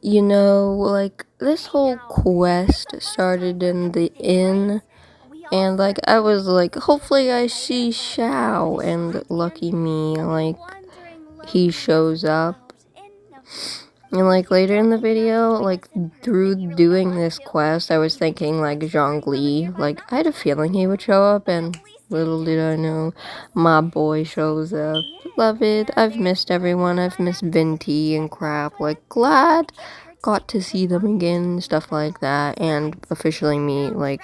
You know, like, this whole quest started in the inn, and, like, I was like, hopefully I see Xiao, and lucky me, like, he shows up. And, like, later in the video, like, through doing this quest, I was thinking, like, Zhongli, like, I had a feeling he would show up, and little did I know, my boy shows up. Love it. I've missed everyone. I've missed Venti and crap. Like, glad got to see them again and stuff like that, and officially meet, like,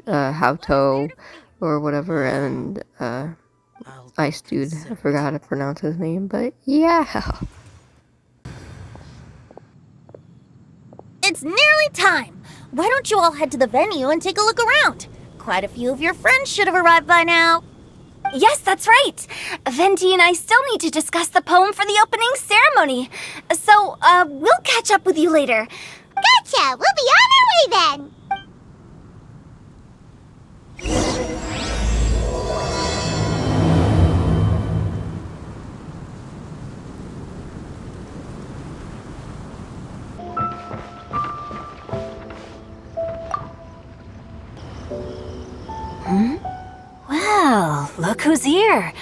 Haotou, or whatever, and, Ice Dude. I forgot how to pronounce his name, but yeah. It's nearly time. Why don't you all head to the venue and take a look around? Quite a few of your friends should have arrived by now. Yes, that's right. Venti and I still need to discuss the poem for the opening ceremony. So, we'll catch up with you later. Gotcha! We'll be on our way then! Well, look who's here.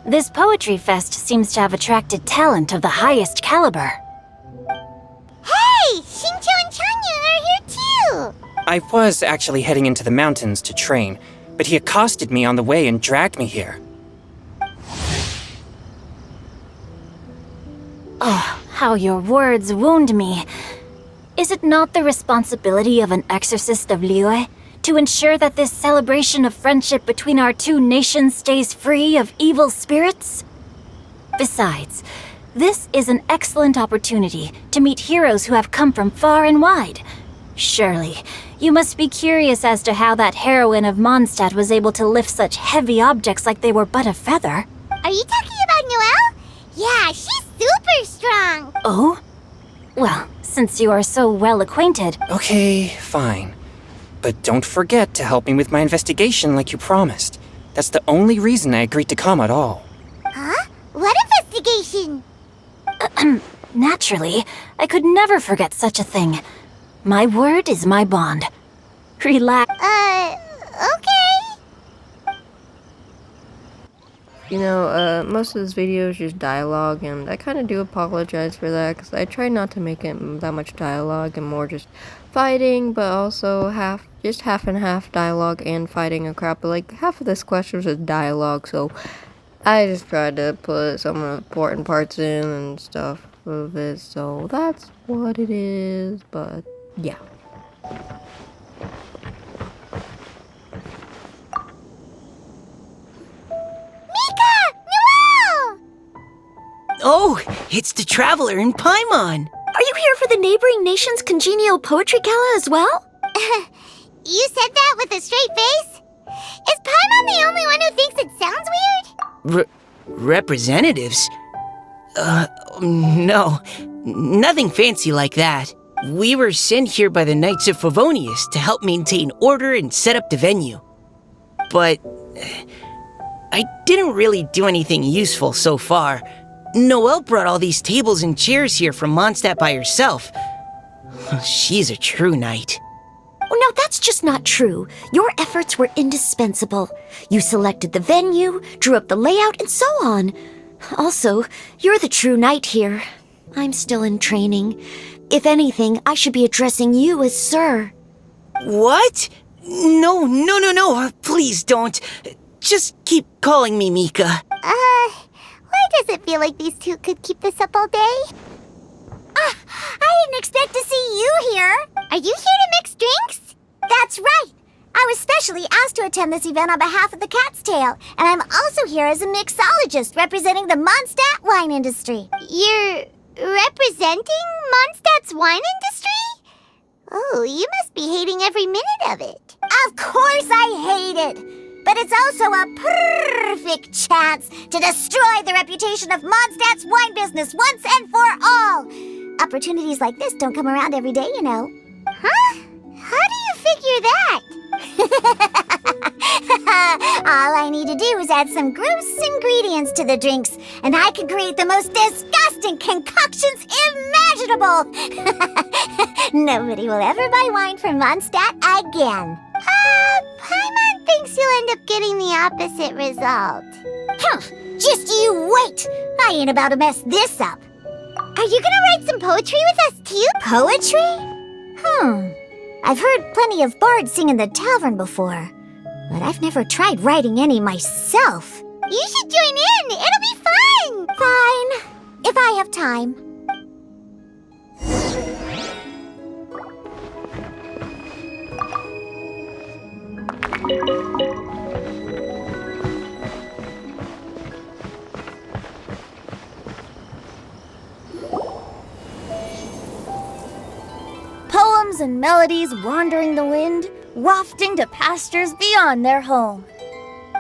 This poetry fest seems to have attracted talent of the highest caliber. Hey! Xingqiu and Changyun are here too! I was actually heading into the mountains to train, but he accosted me on the way and dragged me here. Oh, how your words wound me. Is it not the responsibility of an exorcist of Liyue to ensure that this celebration of friendship between our two nations stays free of evil spirits? Besides, this is an excellent opportunity to meet heroes who have come from far and wide. Surely, you must be curious as to how that heroine of Mondstadt was able to lift such heavy objects like they were but a feather. Are you talking about Noelle? Yeah, she's super strong! Oh? Well, since you are so well acquainted... Okay, fine. But don't forget to help me with my investigation like you promised. That's the only reason I agreed to come at all. Huh? What investigation? Naturally, I could never forget such a thing. My word is my bond. Relax. Okay. You know, most of this video is just dialogue, and I kind of do apologize for that, because I try not to make it that much dialogue and more just fighting, but also just half and half dialogue and fighting and crap. But like, half of this quest was just dialogue, so I just tried to put some of the important parts in and stuff of it, so that's what it is, but yeah. Oh, it's the Traveler in Paimon! Are you here for the neighboring nation's congenial poetry gala as well? You said that with a straight face? Is Paimon the only one who thinks it sounds weird? Representatives? No. Nothing fancy like that. We were sent here by the Knights of Favonius to help maintain order and set up the venue. But... I didn't really do anything useful so far. Noelle brought all these tables and chairs here from Mondstadt by herself. She's a true knight. Oh, no, that's just not true. Your efforts were indispensable. You selected the venue, drew up the layout, and so on. Also, you're the true knight here. I'm still in training. If anything, I should be addressing you as Sir. What? No. Please don't. Just keep calling me Mika. Why does it feel like these two could keep this up all day? I didn't expect to see you here. Are you here to mix drinks? That's right. I was specially asked to attend this event on behalf of the Cat's Tail, and I'm also here as a mixologist representing the Mondstadt wine industry. You're representing Mondstadt's wine industry? Oh, you must be hating every minute of it. Of course I hate it. But it's also a perfect chance to destroy the reputation of Mondstadt's wine business once and for all. Opportunities like this don't come around every day, you know. Huh? How do you figure that? All I need to do is add some gross ingredients to the drinks, and I can create the most disgusting disgusting concoctions imaginable! Nobody will ever buy wine from Mondstadt again. Paimon thinks you'll end up getting the opposite result. Just you wait! I ain't about to mess this up. Are you gonna write some poetry with us too? Poetry? I've heard plenty of bards sing in the tavern before, but I've never tried writing any myself. You should join in! It'll be fun! Fine. If I have time. Poems and melodies wandering the wind, wafting to pastures beyond their home.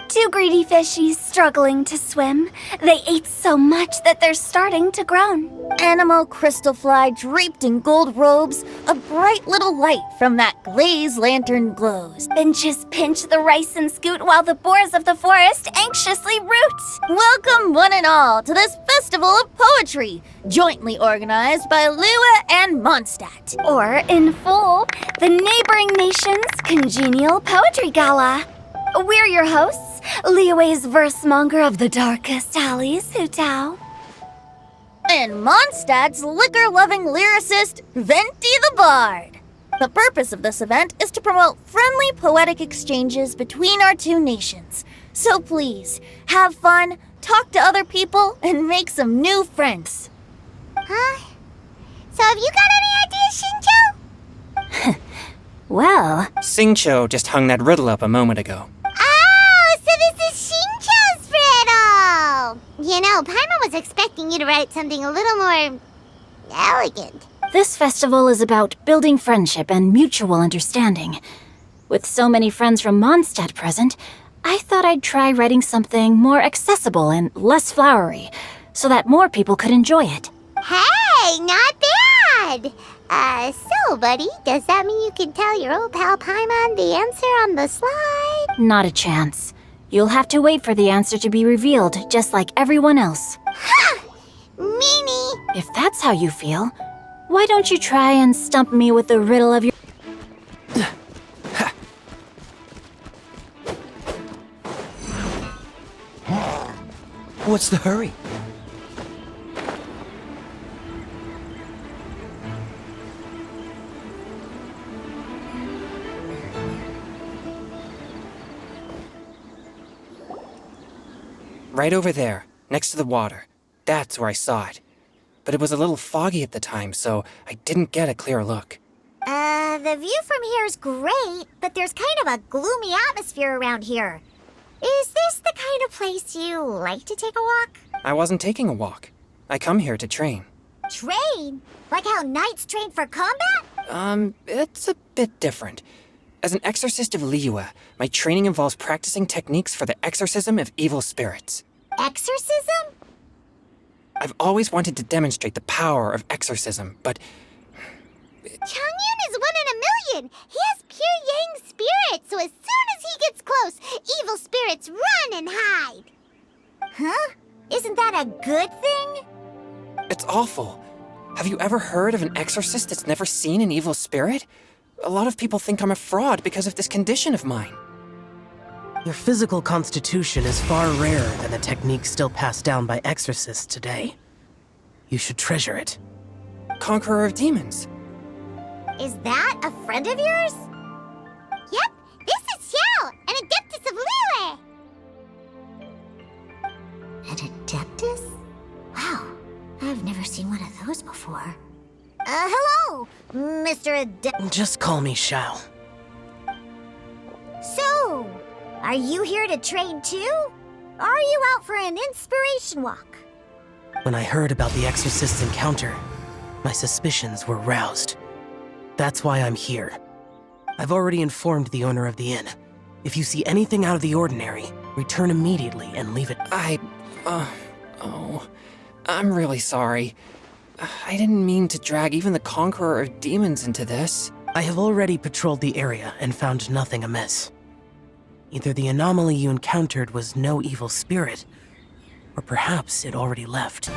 Two greedy fishies struggling to swim. They ate so much that they're starting to groan. Animal crystal fly draped in gold robes, a bright little light from that glazed lantern glows. Benches pinch the rice and scoot while the boars of the forest anxiously root. Welcome one and all to this festival of poetry, jointly organized by Liyue and Mondstadt. Or, in full, the neighboring nation's congenial poetry gala. We're your hosts, Liyue's verse-monger of the darkest alleys, Hutao. And Mondstadt's liquor-loving lyricist, Venti the Bard. The purpose of this event is to promote friendly poetic exchanges between our two nations. So please, have fun, talk to other people, and make some new friends. Huh? So have you got any ideas, Shincho? Well, Singcho just hung that riddle up a moment ago. Oh, so this is Shincho's riddle! You know, Paimon was expecting you to write something a little more elegant. this festival is about building friendship and mutual understanding. With so many friends from Mondstadt present, I thought I'd try writing something more accessible and less flowery, so that more people could enjoy it. Hey, not bad! So, buddy, does that mean you can tell your old pal Paimon the answer on the slide? Not a chance. You'll have to wait for the answer to be revealed, just like everyone else. Ha! Meanie! If that's how you feel, why don't you try and stump me with the riddle of your... What's the hurry? Right over there, next to the water. That's where I saw it. But it was a little foggy at the time, so I didn't get a clear look. The view from here is great, but there's kind of a gloomy atmosphere around here. Is this the kind of place you like to take a walk? I wasn't taking a walk. I come here to train. Train? Like how knights train for combat? It's a bit different. As an exorcist of Liyue, my training involves practicing techniques for the exorcism of evil spirits. Exorcism? I've always wanted to demonstrate the power of exorcism, but Changyun is 1 in a million. He has pure yang spirit, so as soon as he gets close, evil spirits run and hide. Huh? Isn't that a good thing? it's awful. Have you ever heard of an exorcist that's never seen an evil spirit? A lot of people think I'm a fraud because of this condition of mine. Your physical constitution is far rarer than the techniques still passed down by exorcists today. You should treasure it. Conqueror of demons. Is that a friend of yours? Yep, this is Xiao, an Adeptus of Liyue. An Adeptus? Wow, I've never seen one of those before. Hello, Mr. Adeptus. Just call me Shao. So, are you here to train too? Or are you out for an inspiration walk? When I heard about the exorcist's encounter, my suspicions were roused. That's why I'm here. I've already informed the owner of the inn. If you see anything out of the ordinary, return immediately and leave it. I'm really sorry. I didn't mean to drag even the Conqueror of Demons into this. I have already patrolled the area and found nothing amiss. Either the anomaly you encountered was no evil spirit, or perhaps it already left.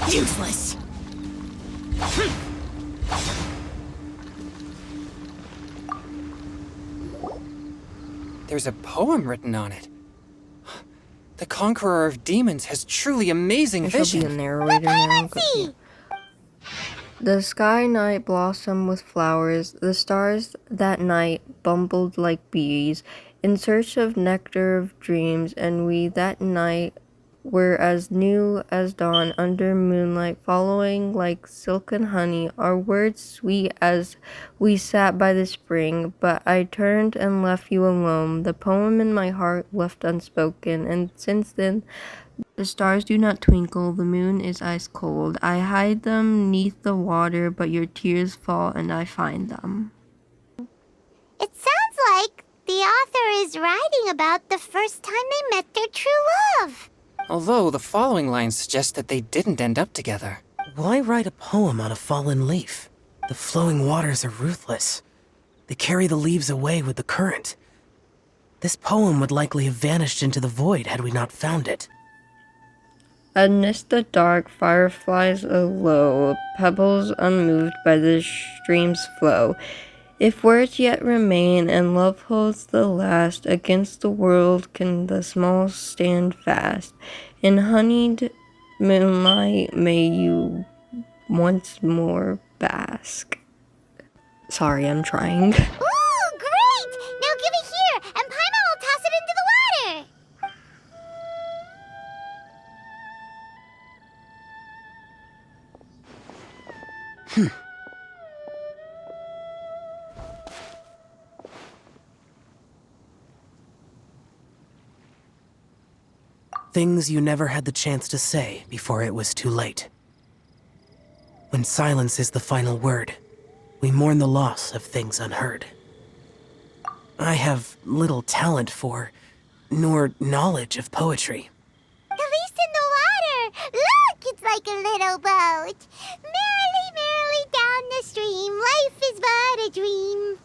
Useless. There's a poem written on it. The Conqueror of Demons has truly amazing I shall be a vision. narrator now. 'Cause the sky night blossomed with flowers. The stars that night bumbled like bees in search of nectar of dreams, and we that night were as new as dawn under moonlight, following like silken honey, our words sweet as we sat by the spring. But I turned and left you alone, the poem in my heart left unspoken, and since then the stars do not twinkle, the moon is ice cold. I hide them neath the water, but your tears fall and I find them. It sounds like the author is writing about the first time they met their true love. Although the following lines suggest that they didn't end up together. Why write a poem on a fallen leaf? The flowing waters are ruthless. They carry the leaves away with the current. This poem would likely have vanished into the void had we not found it. Amidst the dark, fireflies aglow, pebbles unmoved by the stream's flow. If words yet remain and love holds the last, against the world can the small stand fast. In honeyed moonlight may you once more bask. Sorry, I'm trying. Ooh, great! Now give it here, and Paimon will toss it into the water. Things you never had the chance to say before it was too late. When silence is the final word, we mourn the loss of things unheard. I have little talent for, nor knowledge of poetry. At least in the water. Look, it's like a little boat. Merrily, merrily down the stream. Life is but a dream.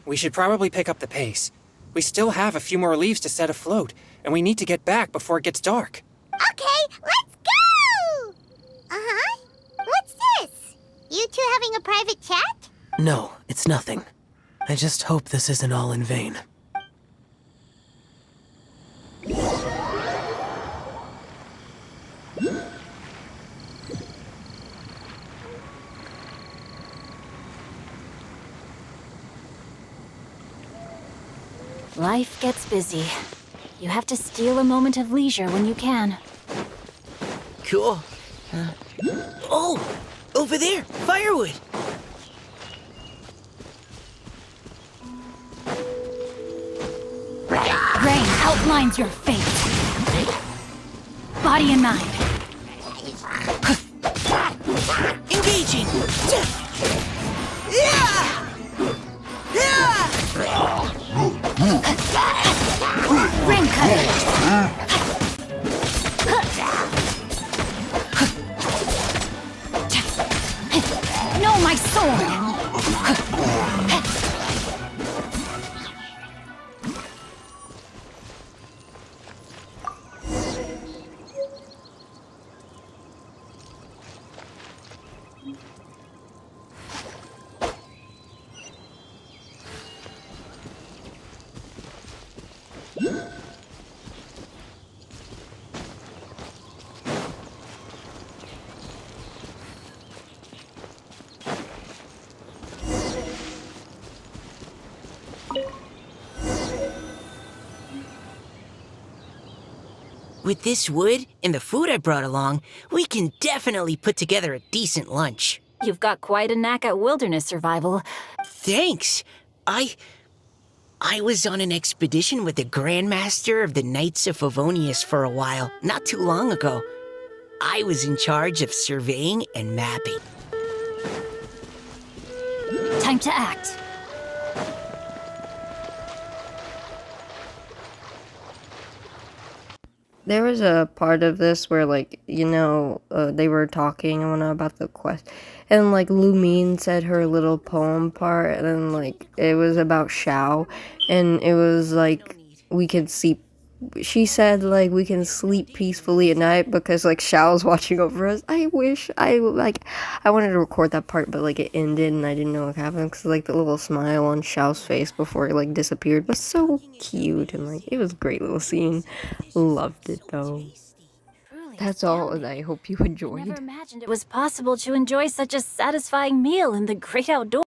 We should probably pick up the pace. We still have a few more leaves to set afloat, and we need to get back before it gets dark. Okay, let's go! Uh-huh. What's this? You two having a private chat? No, it's nothing. I just hope this isn't all in vain. Life gets busy. You have to steal a moment of leisure when you can. Cool. Oh! Over there! Firewood! Rain outlines your fate. Body and mind. Engaging! Rain cutter. No, my sword! With this wood and the food I brought along, we can definitely put together a decent lunch. You've got quite a knack at wilderness survival. Thanks. I was on an expedition with the Grandmaster of the Knights of Favonius for a while, not too long ago. I was in charge of surveying and mapping. Time to act. there was a part of this where, like, they were talking and whatnot about the quest, and like Lumine said her little poem part, and then like it was about Xiao, and it was like we could see. She said like we can sleep peacefully at night because like Xiao's watching over us. I wish I wanted to record that part, but like it ended and I didn't know what happened because like the little smile on Xiao's face before it like disappeared was so cute, and like it was a great little scene. Loved it though. That's all, and I hope you enjoyed. Never imagined it was possible to enjoy such a satisfying meal in the great outdoors.